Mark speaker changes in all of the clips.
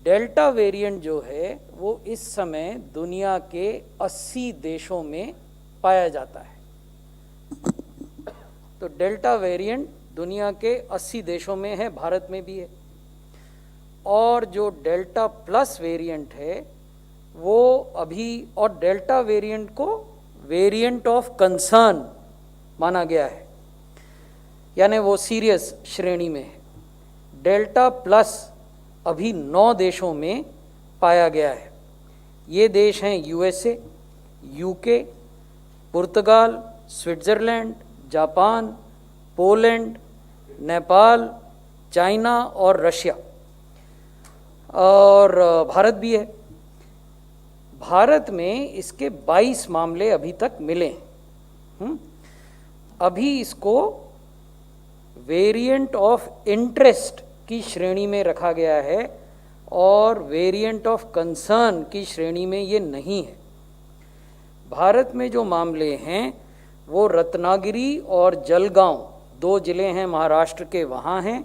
Speaker 1: Delta variant जो है वो इस समय दुनिया के 80 देशों में पाया जाता है। तो डेल्टा वेरिएंट दुनिया के 80 देशों में है, भारत में भी है। और जो डेल्टा प्लस वेरिएंट है वो अभी, और डेल्टा वेरिएंट को वेरिएंट ऑफ कंसर्न माना गया है, यानी वो सीरियस श्रेणी में है। डेल्टा प्लस अभी 9 देशों में पाया गया है। ये देश हैं यूएसए, यूके, पुर्तगाल, Switzerland, Japan, Poland, Nepal, China और रशिया, और भारत भी है। भारत में इसके 22 मामले अभी तक मिले हैं। अभी इसको वेरिएंट ऑफ इंटरेस्ट की श्रेणी में रखा गया है और वेरिएंट ऑफ कंसर्न की श्रेणी में ये नहीं है। भारत में जो मामले हैं वो रत्नागिरी और जलगांव 2 जिले हैं महाराष्ट्र के, वहाँ हैं,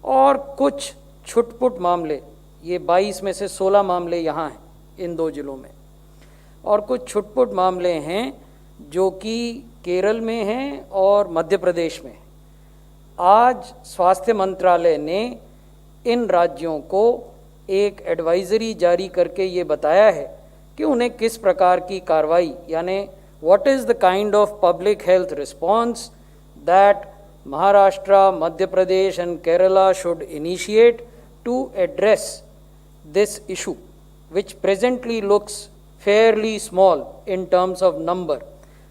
Speaker 1: और कुछ छुटपुट मामले, ये 22 में से 16 मामले यहाँ हैं इन 2 जिलों में, और कुछ छुटपुट मामले हैं जो कि केरल में हैं और मध्य प्रदेश में। आज स्वास्थ्य मंत्रालय ने इन राज्यों को एक एडवाइजरी जारी करके ये बताया है कि उन्हें किस प्रकार की कार्रवाई, यानी what is the kind of public health response that Maharashtra, Madhya Pradesh and Kerala should initiate to address this issue, which presently looks fairly small in terms of number,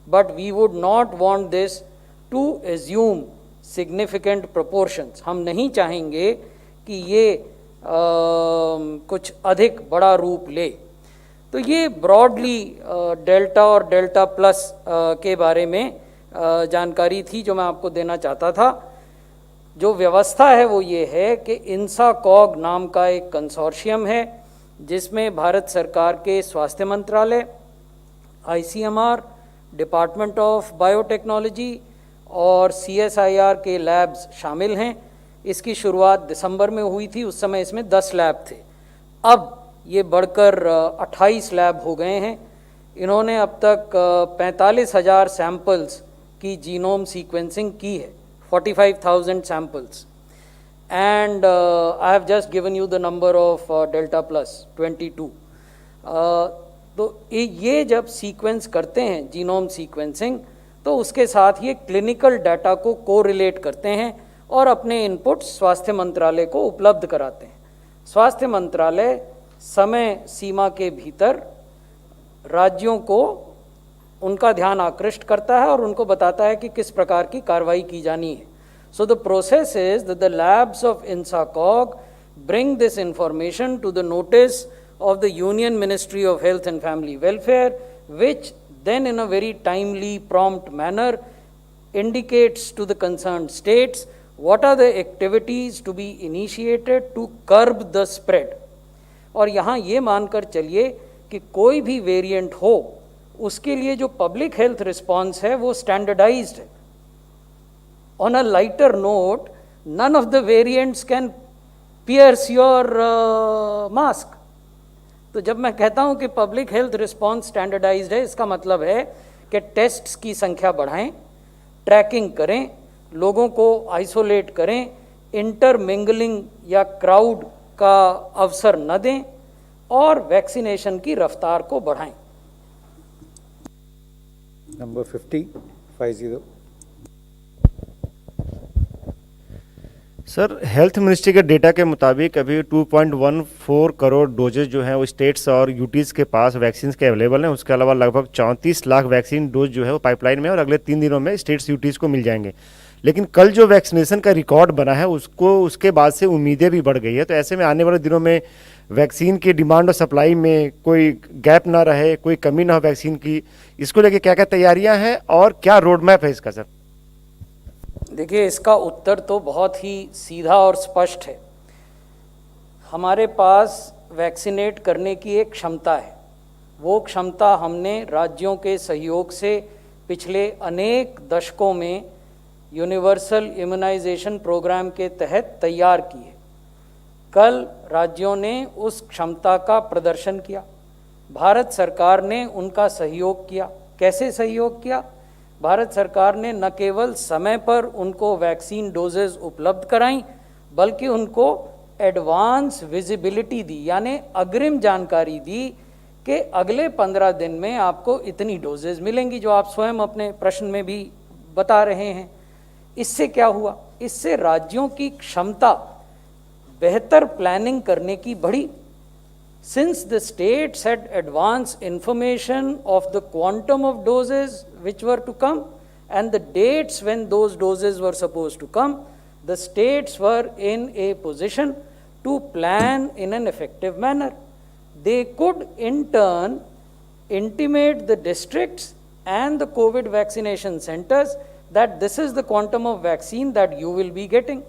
Speaker 1: but we would not want this to assume significant proportions. हम नहीं चाहेंगे कि ये कुछ अधिक बड़ा रूप ले। तो ये ब्रॉडली डेल्टा और डेल्टा प्लस के बारे में जानकारी थी जो मैं आपको देना चाहता था। जो व्यवस्था है वो ये है कि इंसाकॉग नाम का एक कंसोर्शियम है जिसमें भारत सरकार के स्वास्थ्य मंत्रालय, आईसीएमआर, डिपार्टमेंट ऑफ बायोटेक्नोलॉजी और सीएसआईआर के लैब्स शामिल हैं। इसकी शुरुआत दिसंबर में हुई थी, उस समय इसमें 10 लैब थे, अब ये बढ़कर 28 लैब हो गए हैं। इन्होंने अब तक 45,000 सैंपल्स की जीनोम सीक्वेंसिंग की है, 45,000 samples, and I have just given you the number of delta plus 22. तो ये जब सीक्वेंस करते हैं जीनोम सीक्वेंसिंग तो उसके साथ ये क्लिनिकल डाटा को कोरिलेट करते हैं और अपने इनपुट स्वास्थ्य मंत्रालय को उपलब्ध कराते हैं। स्वास्थ्य मंत्रालय समय सीमा के भीतर राज्यों को उनका ध्यान आकृष्ट करता है और उनको बताता है कि किस प्रकार की कार्रवाई की जानी है। So the process is that the labs of INSACOG bring this information to the notice of the union ministry of health and family welfare, which then in a very timely prompt manner indicates to the concerned states what are the activities to be initiated to curb the spread. और यहाँ ये मानकर चलिए कि कोई भी variant हो उसके लिए जो पब्लिक हेल्थ रिस्पॉन्स है वो स्टैंडर्डाइज्ड है। On a lighter note, none of the variants can pierce your mask. तो जब मैं कहता हूं कि पब्लिक हेल्थ रिस्पॉन्स स्टैंडर्डाइज्ड है, इसका मतलब है कि टेस्ट्स की संख्या बढ़ाएं, ट्रैकिंग करें, लोगों को आइसोलेट करें, इंटरमिंगलिंग या क्राउड का अवसर न दें और वैक्सीनेशन की रफ्तार को बढ़ाएं।
Speaker 2: नंबर 50
Speaker 3: सर, हेल्थ मिनिस्ट्री के डेटा के मुताबिक अभी 2.14 करोड़ डोजेज जो हैं वो स्टेट्स और यूटीज़ के पास वैक्सीन के अवेलेबल हैं। उसके अलावा लगभग 34 लाख वैक्सीन डोज जो है वो पाइपलाइन में है और अगले 3 दिनों में स्टेट्स यूटीज़ को मिल जाएंगे। लेकिन कल जो वैक्सीनेशन का रिकॉर्ड बना है उसके बाद से उम्मीदें भी बढ़ गई है। तो ऐसे में आने वाले दिनों में वैक्सीन की डिमांड और सप्लाई में कोई गैप ना रहे, कोई कमी ना हो वैक्सीन की, इसको लेके क्या क्या तैयारियाँ हैं और क्या रोड मैप है इसका सर?
Speaker 1: देखिए, इसका उत्तर तो बहुत ही सीधा और स्पष्ट है। हमारे पास वैक्सीनेट करने की एक क्षमता है। वो क्षमता हमने राज्यों के सहयोग से पिछले अनेक दशकों में यूनिवर्सल इम्यूनाइजेशन प्रोग्राम के तहत तैयार की है। कल राज्यों ने उस क्षमता का प्रदर्शन किया, भारत सरकार ने उनका सहयोग किया। कैसे सहयोग किया? भारत सरकार ने न केवल समय पर उनको वैक्सीन डोजेज उपलब्ध कराई, बल्कि उनको एडवांस विजिबिलिटी दी, यानी अग्रिम जानकारी दी कि अगले 15 दिन में आपको इतनी डोजेज मिलेंगी, जो आप स्वयं अपने प्रश्न में भी बता रहे हैं। इससे क्या हुआ? इससे राज्यों की क्षमता बेहतर प्लानिंग करने की बढ़ी। Since the states had advance information of the quantum of doses which were to come and the dates when those doses were supposed to come, the states were in a position to plan in an effective manner. They could in turn intimate the districts and the COVID vaccination centers that this is the quantum of vaccine that you will be getting.